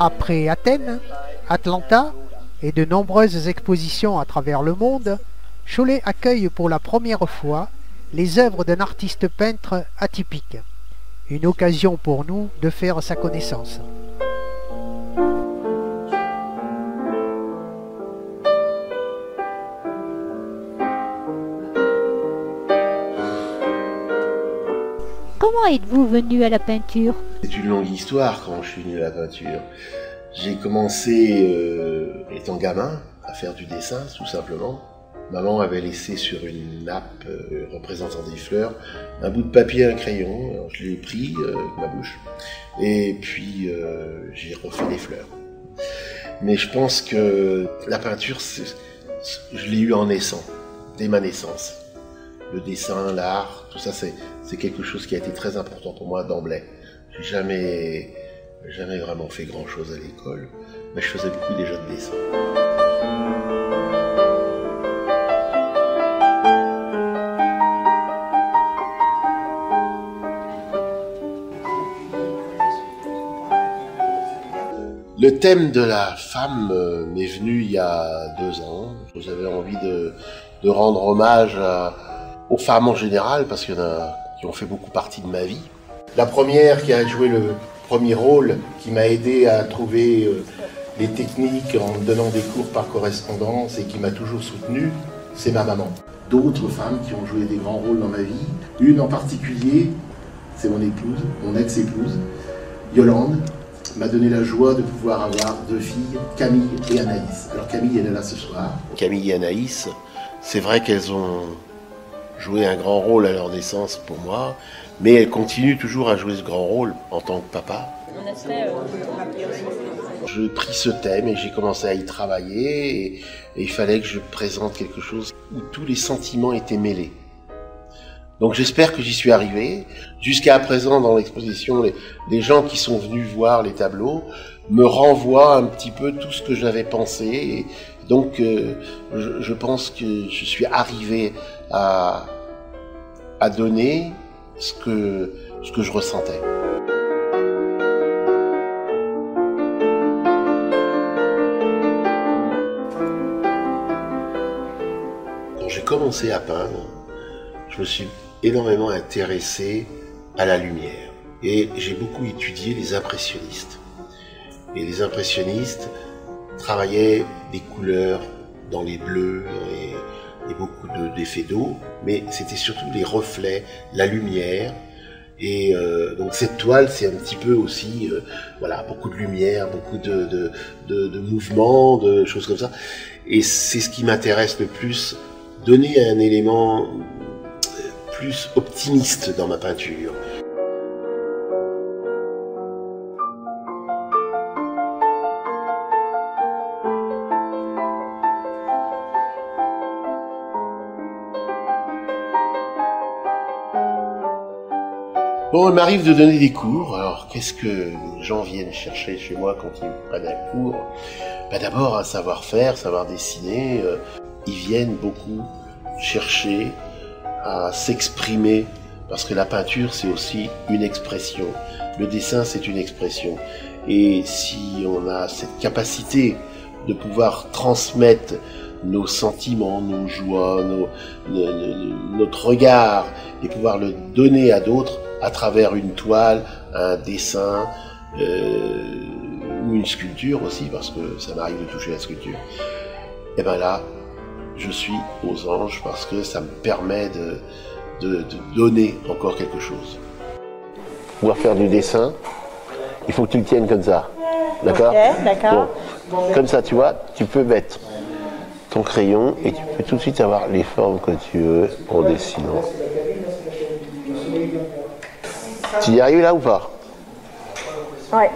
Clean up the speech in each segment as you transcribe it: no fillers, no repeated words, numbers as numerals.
Après Athènes, Atlanta et de nombreuses expositions à travers le monde, Cholet accueille pour la première fois les œuvres d'un artiste peintre atypique. Une occasion pour nous de faire sa connaissance. Comment êtes-vous venu à la peinture? C'est une longue histoire quand je suis venu à la peinture. J'ai commencé, étant gamin, à faire du dessin, tout simplement. Maman avait laissé sur une nappe représentant des fleurs un bout de papier et un crayon. Alors, je l'ai pris avec ma bouche et puis j'ai refait des fleurs. Mais je pense que la peinture, je l'ai eu en naissant, dès ma naissance. Le dessin, l'art, tout ça, c'est quelque chose qui a été très important pour moi d'emblée. J'ai jamais vraiment fait grand-chose à l'école, mais je faisais beaucoup déjà de dessin. Le thème de la femme m'est venu il y a 2 ans. J'avais envie de rendre hommage aux femmes en général, parce qu'il y en a qui ont fait beaucoup partie de ma vie. La première qui a joué le premier rôle, qui m'a aidé à trouver les techniques en me donnant des cours par correspondance et qui m'a toujours soutenu, c'est ma maman. D'autres femmes qui ont joué des grands rôles dans ma vie, une en particulier, c'est mon épouse, mon ex-épouse, Yolande, m'a donné la joie de pouvoir avoir 2 filles, Camille et Anaïs. Alors Camille, elle est là ce soir. Camille et Anaïs, c'est vrai qu'elles ont joué un grand rôle à leur naissance pour moi, mais elles continuent toujours à jouer ce grand rôle en tant que papa. Je pris ce thème et j'ai commencé à y travailler et il fallait que je présente quelque chose où tous les sentiments étaient mêlés. Donc j'espère que j'y suis arrivé. Jusqu'à présent, dans l'exposition, les gens qui sont venus voir les tableaux me renvoient un petit peu tout ce que j'avais pensé. Et donc je pense que je suis arrivé à donner ce que je ressentais. Quand j'ai commencé à peindre, je me suis énormément intéressé à la lumière. Et j'ai beaucoup étudié les impressionnistes. Et les impressionnistes travaillaient des couleurs dans les bleus, et beaucoup d'effets d'eau, mais c'était surtout les reflets, la lumière. Et donc cette toile, c'est un petit peu aussi, voilà, beaucoup de lumière, beaucoup de mouvements, de choses comme ça. Et c'est ce qui m'intéresse le plus, donner un élément plus optimiste dans ma peinture. Bon, il m'arrive de donner des cours. Alors, qu'est-ce que les gens viennent chercher chez moi quand ils prennent un cours? D'abord, un savoir-faire, savoir dessiner. Ils viennent beaucoup chercher à s'exprimer, parce que la peinture, c'est aussi une expression. Le dessin, c'est une expression. Et si on a cette capacité de pouvoir transmettre nos sentiments, nos joies, notre regard, et pouvoir le donner à d'autres à travers une toile, un dessin, ou une sculpture aussi, parce que ça m'arrive de toucher la sculpture, et bien là, je suis aux anges, parce que ça me permet de donner encore quelque chose. Pour pouvoir faire du dessin, il faut que tu le tiennes comme ça, d'accord? Ok, d'accord. Bon. Comme ça, tu vois, tu peux mettre ton crayon et tu peux tout de suite avoir les formes que tu veux en dessinant. Tu y arrives là ou pas? Ouais.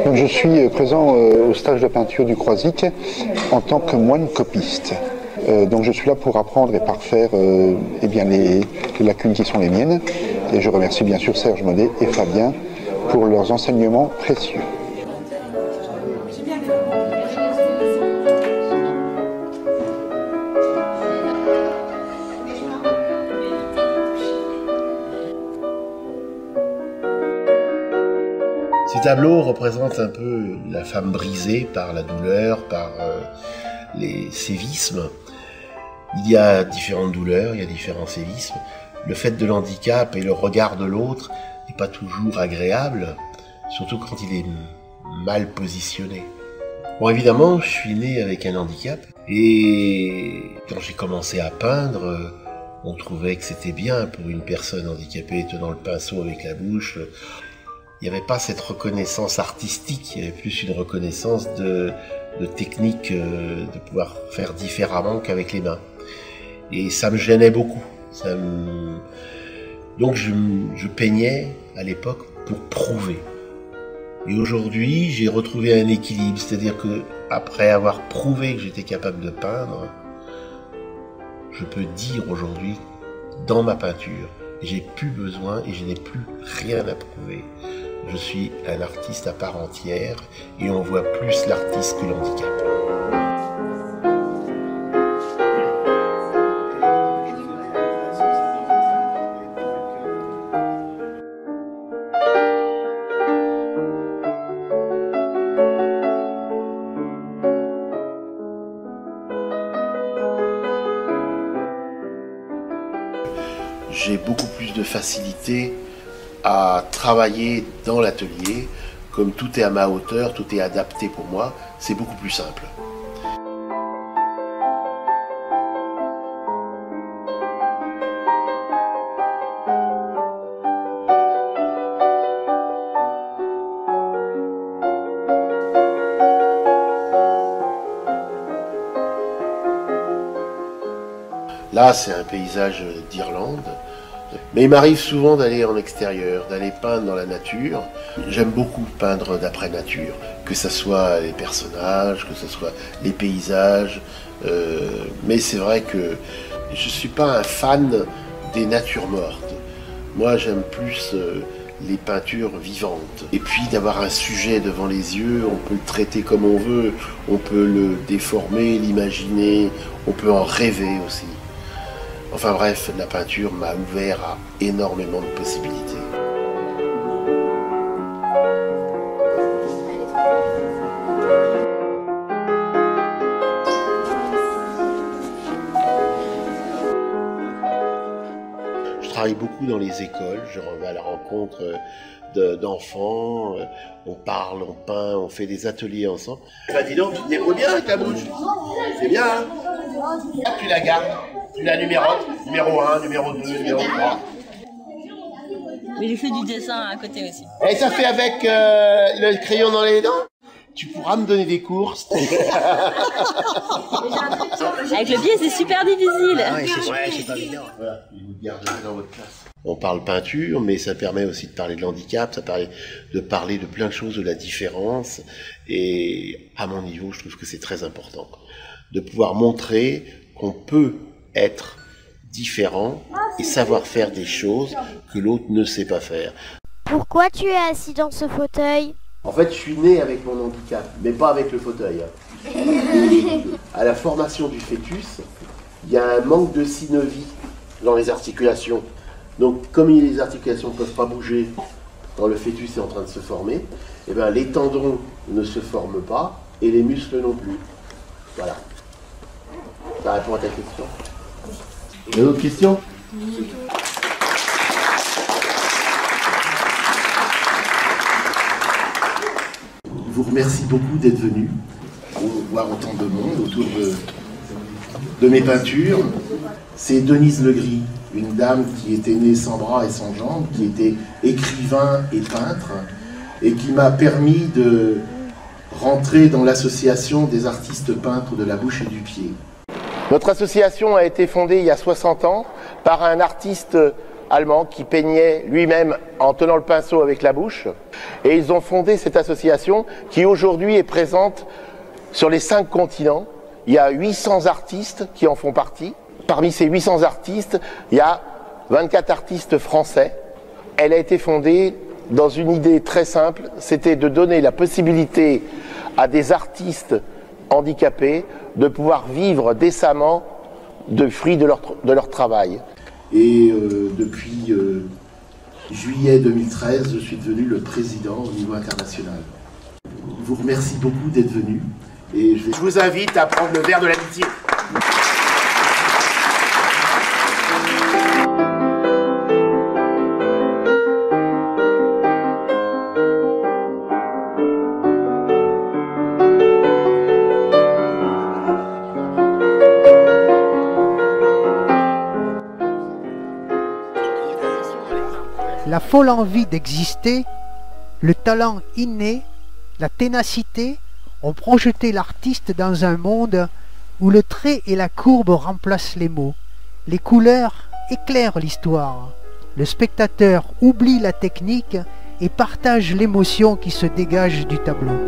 Donc je suis présent au stage de peinture du Croisic en tant que moine copiste. Donc je suis là pour apprendre et parfaire eh bien les lacunes qui sont les miennes. Et je remercie bien sûr Serge Monet et Fabien pour leurs enseignements précieux. Ces tableaux représentent un peu la femme brisée par la douleur, par les sévismes. Il y a différentes douleurs, il y a différents sévismes. Le fait de l'handicap et le regard de l'autre n'est pas toujours agréable, surtout quand il est mal positionné. Bon, évidemment, je suis né avec un handicap et quand j'ai commencé à peindre, on trouvait que c'était bien pour une personne handicapée tenant le pinceau avec la bouche. Il n'y avait pas cette reconnaissance artistique, il y avait plus une reconnaissance de technique, de pouvoir faire différemment qu'avec les mains. Et ça me gênait beaucoup. Donc je peignais à l'époque pour prouver. Et aujourd'hui, j'ai retrouvé un équilibre, c'est-à-dire que après avoir prouvé que j'étais capable de peindre, je peux dire aujourd'hui, dans ma peinture, j'ai plus besoin et je n'ai plus rien à prouver. Je suis un artiste à part entière et on voit plus l'artiste que l'handicap. J'ai beaucoup plus de facilité à travailler dans l'atelier. Comme tout est à ma hauteur, tout est adapté pour moi, c'est beaucoup plus simple. Là, c'est un paysage d'Irlande. Mais il m'arrive souvent d'aller en extérieur, d'aller peindre dans la nature. J'aime beaucoup peindre d'après nature, que ce soit les personnages, que ce soit les paysages. Mais c'est vrai que je ne suis pas un fan des natures mortes. Moi, j'aime plus les peintures vivantes. Et puis d'avoir un sujet devant les yeux, on peut le traiter comme on veut, on peut le déformer, l'imaginer, on peut en rêver aussi. Enfin bref, la peinture m'a ouvert à énormément de possibilités. Je travaille beaucoup dans les écoles, je vais à la rencontre d'enfants, on parle, on peint, on fait des ateliers ensemble. Bah dis donc, tu te débrouilles bien avec ta bouche. C'est bien, hein? Tu la gardes. Tu la numérotes, numéro 1, numéro 2, numéro 3. Mais il fait du dessin à côté aussi. Et ça fait avec le crayon dans les dents? Tu pourras me donner des cours. Avec le pied, c'est super difficile. Ah ouais, c'est pas évident. Voilà, vous garderez dans votre classe. On parle peinture, mais ça permet aussi de parler de l'handicap, ça permet de parler de plein de choses, de la différence. Et à mon niveau, je trouve que c'est très important de pouvoir montrer qu'on peut être différent et savoir faire des choses que l'autre ne sait pas faire. Pourquoi tu es assis dans ce fauteuil? En fait, je suis né avec mon handicap, mais pas avec le fauteuil. À la formation du fœtus, il y a un manque de synovie dans les articulations. Donc, comme les articulations ne peuvent pas bouger quand le fœtus est en train de se former, eh bien, les tendons ne se forment pas et les muscles non plus. Voilà. Ça répond à ta question. Il y a d'autres questions? Je vous remercie beaucoup d'être venu pour voir autant de monde autour de mes peintures. C'est Denise Legris, une dame qui était née sans bras et sans jambes, qui était écrivain et peintre, et qui m'a permis de rentrer dans l'association des artistes peintres de la bouche et du pied. Notre association a été fondée il y a 60 ans par un artiste allemand qui peignait lui-même en tenant le pinceau avec la bouche. Et ils ont fondé cette association qui aujourd'hui est présente sur les 5 continents. Il y a 800 artistes qui en font partie. Parmi ces 800 artistes, il y a 24 artistes français. Elle a été fondée dans une idée très simple, c'était de donner la possibilité à des artistes handicapés de pouvoir vivre décemment de fruits de leur travail. Et depuis Juillet 2013, je suis devenu le président au niveau international. Je vous remercie beaucoup d'être venu et je vous invite à prendre le verre de l'amitié. La folle envie d'exister, le talent inné, la ténacité ont projeté l'artiste dans un monde où le trait et la courbe remplacent les mots. Les couleurs éclairent l'histoire. Le spectateur oublie la technique et partage l'émotion qui se dégage du tableau.